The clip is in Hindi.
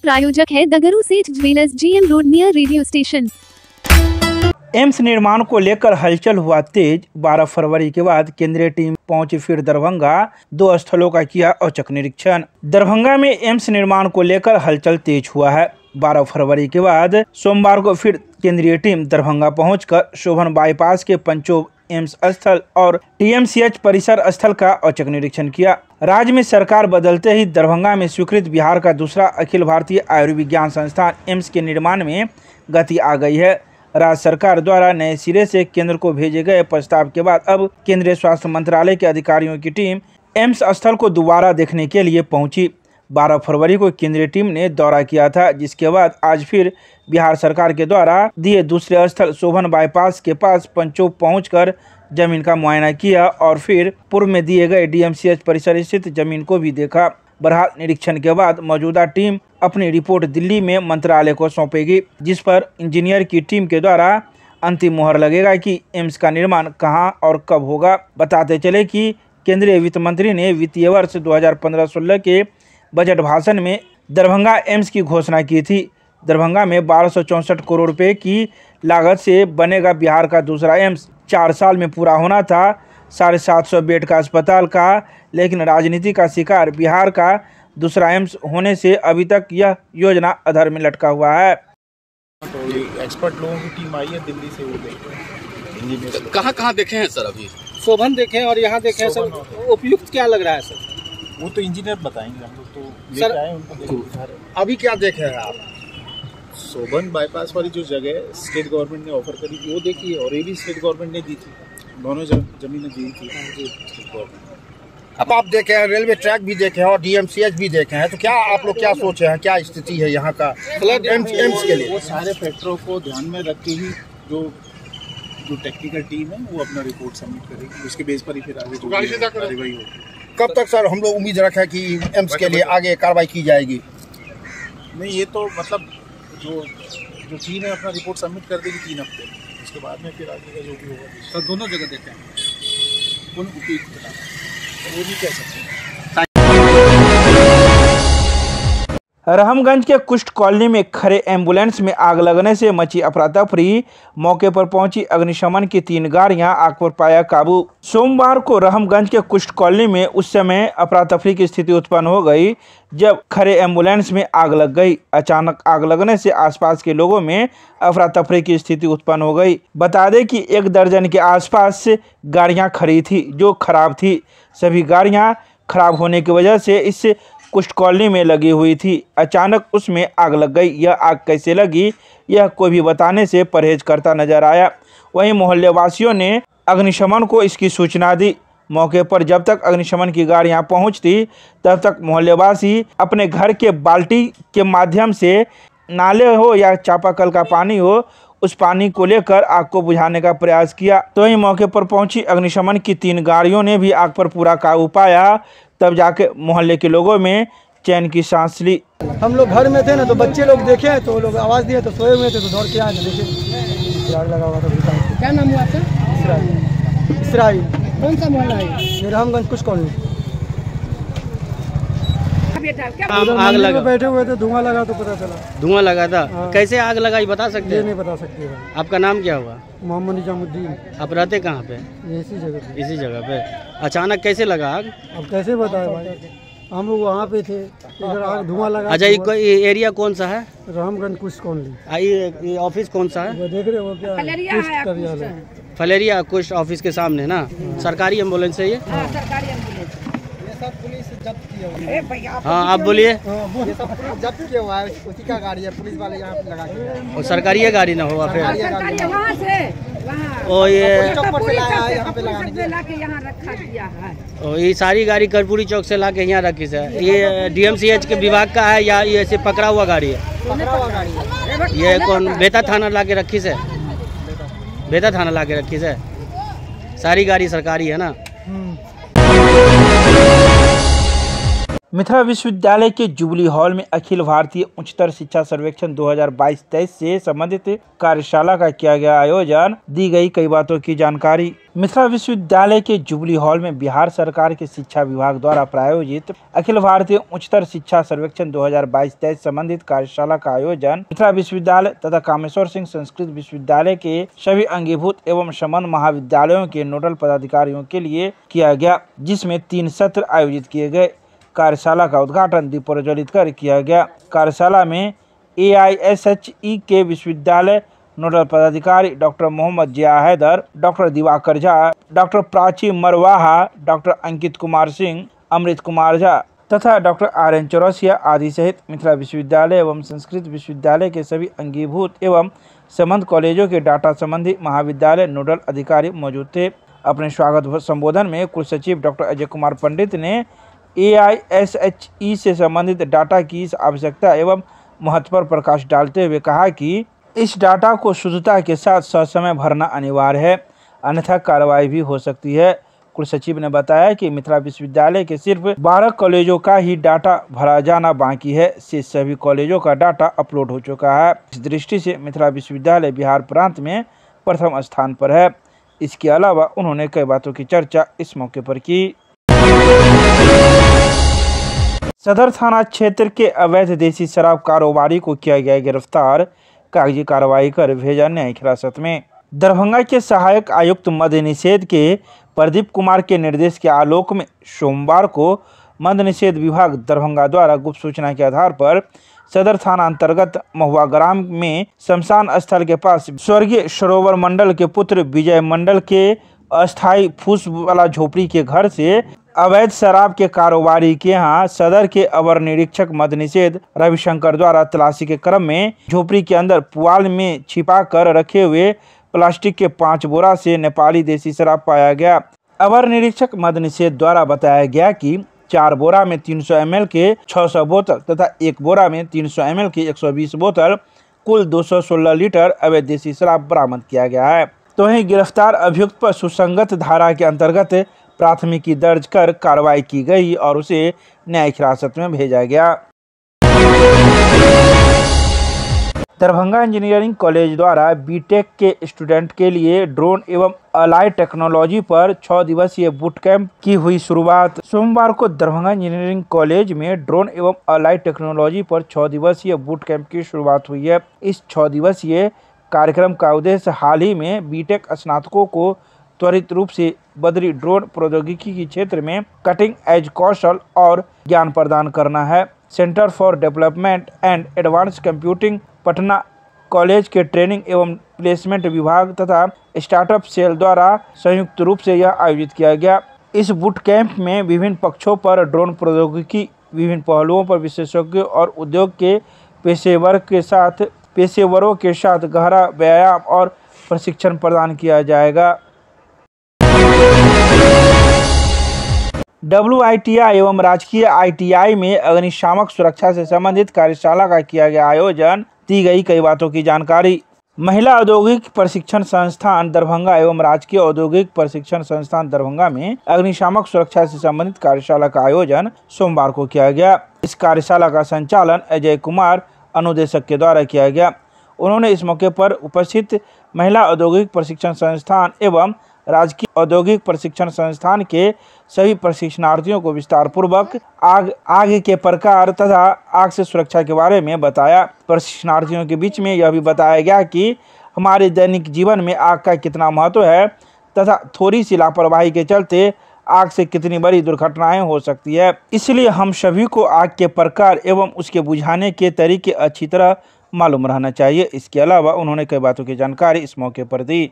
प्रायोजक है दगरू सेठ jewellers, GM road near radio station. AIIMS निर्माण को लेकर हलचल हुआ तेज। 12 फरवरी के बाद केंद्रीय टीम पहुंची फिर दरभंगा, 2 स्थलों का किया औचक निरीक्षण। दरभंगा में एम्स निर्माण को लेकर हलचल तेज हुआ है। 12 फरवरी के बाद सोमवार को फिर केंद्रीय टीम दरभंगा पहुंचकर शोभन बाईपास के पंचोब एम्स स्थल और TMCH परिसर स्थल का औचक निरीक्षण किया। राज्य में सरकार बदलते ही दरभंगा में स्वीकृत बिहार का दूसरा अखिल भारतीय आयुर्विज्ञान संस्थान एम्स के निर्माण में गति आ गई है। राज्य सरकार द्वारा नए सिरे से केंद्र को भेजे गए प्रस्ताव के बाद अब केंद्रीय स्वास्थ्य मंत्रालय के अधिकारियों की टीम एम्स स्थल को दोबारा देखने के लिए पहुंची। 12 फरवरी को केंद्रीय टीम ने दौरा किया था, जिसके बाद आज फिर बिहार सरकार के द्वारा दिए दूसरे स्थल शोभन बाईपास के पास पंचोब पहुंचकर जमीन का मुआयना किया और फिर पूर्व में दिए गए DMCH परिसर स्थित जमीन को भी देखा। बहरहाल निरीक्षण के बाद मौजूदा टीम अपनी रिपोर्ट दिल्ली में मंत्रालय को सौंपेगी, जिस पर इंजीनियर की टीम के द्वारा अंतिम मुहर लगेगा कि एम्स का निर्माण कहां और कब होगा। बताते चले कि केंद्रीय वित्त मंत्री ने वित्तीय वर्ष 2015-16 के बजट भाषण में दरभंगा एम्स की घोषणा की थी। दरभंगा में 1264 करोड़ रुपए की लागत से बनेगा बिहार का दूसरा एम्स। 4 साल में पूरा होना था 750 बेड का अस्पताल का, लेकिन राजनीति का शिकार बिहार का दूसरा एम्स होने से अभी तक यह योजना अधर में लटका हुआ है। एक्सपर्ट लोगों की टीम आई है दिल्ली से, वो देख कहाँ देखे हैं सर? अभी शोभन देखे और यहाँ देखे सर। उपयुक्त क्या लग रहा है सर? वो तो इंजीनियर बताएंगे, हम लोग तो सर आए उनको। अभी क्या देखे हैं आप? शोभन बाईपास वाली जो जगह स्टेट गवर्नमेंट ने ऑफर करी थी वो देखी है, और ये भी स्टेट गवर्नमेंट ने दी थी। दोनों जमीनें दी थी स्टेट गवर्नमेंट। अब आप देखे हैं, रेलवे ट्रैक भी देखे हैं और DMCH भी देखे हैं, तो क्या आप लोग क्या सोचे हैं, क्या स्थिति है यहाँ का एम्स के लिए? वो सारे फैक्टरों को ध्यान में रख के ही जो टेक्निकल टीम है वो अपना रिपोर्ट सबमिट करेगी, उसके बेस पर ही फिर आगे कार्रवाई होगी। कब तक सर हम लोग उम्मीद रखें कि एम्स के लिए आगे कार्रवाई की जाएगी? नहीं, ये तो मतलब जो टीम है अपना रिपोर्ट सबमिट कर देगी 3 हफ्ते में, उसके बाद में फिर आगे का जो भी होगा। सर दोनों जगह देखें, कौन उपयुक्त था वो भी कह सकते हैं। रहमगंज के कुष्ठ कॉलोनी में खड़े एम्बुलेंस में आग लगने से मची अफरा-तफरी। मौके पर पहुंची अग्निशमन की 3 गाड़ियां, आग पर पाया काबू। सोमवार को रहमगंज के कुष्ठ कॉलोनी में उस समय अफरा-तफरी की स्थिति उत्पन्न हो गई जब खड़े एम्बुलेंस में आग लग गई। अचानक आग लगने से आसपास के लोगों में अफरा-तफरी की स्थिति उत्पन्न हो गई। बता दें कि 1 दर्जन के आसपास गाड़ियां खड़ी थी जो खराब थी। सभी गाड़ियां खराब होने की वजह से इस कुष्ठ कॉलोनी में लगी हुई थी। अचानक उसमें आग लग गई। यह आग कैसे लगी यह कोई भी बताने से परहेज करता नजर आया। वहीं मोहल्ले वासियों ने अग्निशमन को इसकी सूचना दी। मौके पर जब तक अग्निशमन की गाड़ियां पहुंचती तब तक मोहल्लेवासी अपने घर के बाल्टी के माध्यम से नाले हो या चापाकल का पानी हो, उस पानी को लेकर आग को बुझाने का प्रयास किया। तो वहीं मौके पर पहुंची अग्निशमन की 3 गाड़ियों ने भी आग पर पूरा काबू पाया। तब जाके मोहल्ले के लोगों में चैन की सांस ली। हम लोग घर में थे ना, तो बच्चे लोग देखे तो लोग आवाज़ दिए तो सोए हुए थे, तो दौड़ के आए देखे आग लगा हुआ था। क्या नाम हुआ आपका? इसराइल। कौन सा मोहल्ला है? ये रहमगंज कुछ कॉलोनी। आग लगा, बैठे हुए थे, धुआं लगा तो पता चला। धुआं लगा था? कैसे आग लगाई बता सकते हैं? ये नहीं बता सकते। आपका नाम क्या हुआ? मोहम्मद निजामुद्दीन। आप रहते कहाँ पे? इसी जगह पे। इसी जगह पे। अचानक कैसे लगा आग? अब कैसे बताए भाई, हम लोग वहाँ पे थे, इधर आग धुआं लगा। अच्छा, ये एरिया कौन सा है? रहमगंज कुछ कॉलोनी। ये ऑफिस कौन सा है? वो देख रहे हो क्या? फलेरिया कुछ ऑफिस के सामने ना। सरकारी एम्बुलेंस है ये? सरकारी एम्बुलेंस। पुलिस जब्त किया हुआ है। हाँ, आप बोलिए। ये सब पुलिस जब्त किया हुआ है, उसी का गाड़ी है, पुलिस वाले यहाँ पे लगा के। और सरकारी गाड़ी ना होगा फिर? वहाँ से और ये यहाँ पे यहाँ रखा दिया है। और ये सारी गाड़ी कर्पूरी चौक से ला के यहाँ रखी है। ये DMCH के विभाग का है या ये सिर्फ पकड़ा हुआ गाड़ी है? पकड़ा हुआ गाड़ी है। ये कौन बेता थाना ला के रखी से? बेता थाना ला के रखी से। सारी गाड़ी सरकारी है ना? मिथिला विश्वविद्यालय के जुबली हॉल में अखिल भारतीय उच्चतर शिक्षा सर्वेक्षण 2022-23 से संबंधित कार्यशाला का किया गया आयोजन। दी गई कई बातों की जानकारी। मिथिला विश्वविद्यालय के जुबली हॉल में बिहार सरकार के शिक्षा विभाग द्वारा प्रायोजित अखिल भारतीय उच्चतर शिक्षा सर्वेक्षण 2022-23 संबंधित कार्यशाला का आयोजन मिथिला विश्वविद्यालय तथा कामेश्वर सिंह संस्कृत विश्वविद्यालय के सभी अंगीभूत एवं संबद्ध महाविद्यालयों के नोडल पदाधिकारियों के लिए किया गया, जिसमें 3 सत्र आयोजित किए गए। कार्यशाला का उद्घाटन दीप प्रज्वलित कर किया गया। कार्यशाला में AISHE के विश्वविद्यालय नोडल पदाधिकारी doctor Mohammad Zia Haider, doctor Diwakar Jha, doctor Prachi Marwaha, doctor Ankit Kumar Singh, Amrit Kumar Jha तथा डॉक्टर RN चौरसिया आदि सहित मिथिला विश्वविद्यालय एवं संस्कृत विश्वविद्यालय के सभी अंगीभूत एवं संबद्ध कॉलेजों के डाटा संबंधी महाविद्यालय नोडल अधिकारी मौजूद थे। अपने स्वागत संबोधन में कुलसचिव डॉक्टर अजय कुमार पंडित ने AISHE से संबंधित डाटा की इस आवश्यकता एवं महत्व पर प्रकाश डालते हुए कहा कि इस डाटा को शुद्धता के साथ ससमय भरना अनिवार्य है, अन्यथा कार्रवाई भी हो सकती है। कुलसचिव ने बताया कि मिथिला विश्वविद्यालय के सिर्फ 12 कॉलेजों का ही डाटा भरा जाना बाकी है, शेष सभी कॉलेजों का डाटा अपलोड हो चुका है। इस दृष्टि से मिथिला विश्वविद्यालय बिहार प्रांत में प्रथम स्थान पर है। इसके अलावा उन्होंने कई बातों की चर्चा इस मौके पर की। सदर थाना क्षेत्र के अवैध देसी शराब कारोबारी को किया गया गिरफ्तार, कागजी कार्रवाई कर भेजा न्यायिक हिरासत में। दरभंगा के सहायक आयुक्त मद्य निषेध के प्रदीप कुमार के निर्देश के आलोक में सोमवार को मद्य निषेध विभाग दरभंगा द्वारा गुप्त सूचना के आधार पर सदर थाना अंतर्गत महुआ ग्राम में शमशान स्थल के पास स्वर्गीय सरोवर मंडल के पुत्र विजय मंडल के अस्थायी फूस वाला झोपड़ी के घर से अवैध शराब के कारोबारी के यहाँ सदर के अवर निरीक्षक मद्य निषेध रविशंकर द्वारा तलाशी के क्रम में झोपड़ी के अंदर पुआल में छिपा कर रखे हुए प्लास्टिक के 5 बोरा से नेपाली देसी शराब पाया गया। अवर निरीक्षक मद्य निषेध द्वारा बताया गया कि 4 बोरा में 300 ml के 600 बोतल तथा 1 बोरा में 300 ml के 120 बोतल कुल 216 लीटर अवैध देसी शराब बरामद किया गया है। तो वहीं गिरफ्तार अभियुक्त पर सुसंगत धारा के अंतर्गत प्राथमिकी दर्ज कर कार्रवाई की गई और उसे न्यायिक हिरासत में भेजा गया। दरभंगा इंजीनियरिंग कॉलेज द्वारा बीटेक के स्टूडेंट के लिए ड्रोन एवं अलाइड टेक्नोलॉजी पर 6 दिवसीय बूट कैंप की हुई शुरुआत। सोमवार को दरभंगा इंजीनियरिंग कॉलेज में ड्रोन एवं अलाइड टेक्नोलॉजी पर 6 दिवसीय बूट कैंप की शुरुआत हुई है। इस 6 दिवसीय कार्यक्रम का उद्देश्य हाल ही में बीटेक स्नातकों को त्वरित रूप से बदरी ड्रोन प्रौद्योगिकी के क्षेत्र में कटिंग एज कौशल और ज्ञान प्रदान करना है। Centre for development and advance computing Patna college के ट्रेनिंग एवं प्लेसमेंट विभाग तथा स्टार्टअप सेल द्वारा संयुक्त रूप से यह आयोजित किया गया। इस बूट कैंप में विभिन्न पक्षों पर ड्रोन प्रौद्योगिकी, विभिन्न पहलुओं पर विशेषज्ञों और उद्योग के पेशेवरों के साथ गहरा व्यायाम और प्रशिक्षण प्रदान किया जाएगा। WITI एवं राजकीय ITI में अग्निशामक सुरक्षा से संबंधित कार्यशाला का किया गया आयोजन। दी गई कई बातों की जानकारी। महिला औद्योगिक प्रशिक्षण संस्थान दरभंगा एवं राजकीय औद्योगिक प्रशिक्षण संस्थान दरभंगा में अग्निशामक सुरक्षा से संबंधित कार्यशाला का आयोजन सोमवार को किया गया। इस कार्यशाला का संचालन अजय कुमार अनुदेशक के द्वारा किया गया। उन्होंने इस मौके पर उपस्थित महिला औद्योगिक प्रशिक्षण संस्थान एवं राजकीय औद्योगिक प्रशिक्षण संस्थान के सभी प्रशिक्षणार्थियों को विस्तार पूर्वक आग के प्रकार तथा आग से सुरक्षा के बारे में बताया। प्रशिक्षणार्थियों के बीच में यह भी बताया गया कि हमारे दैनिक जीवन में आग का कितना महत्व है तथा थोड़ी सी लापरवाही के चलते आग से कितनी बड़ी दुर्घटनाएं हो सकती है। इसलिए हम सभी को आग के प्रकार एवं उसके बुझाने के तरीके अच्छी तरह मालूम रहना चाहिए। इसके अलावा उन्होंने कई बातों की जानकारी इस मौके पर दी।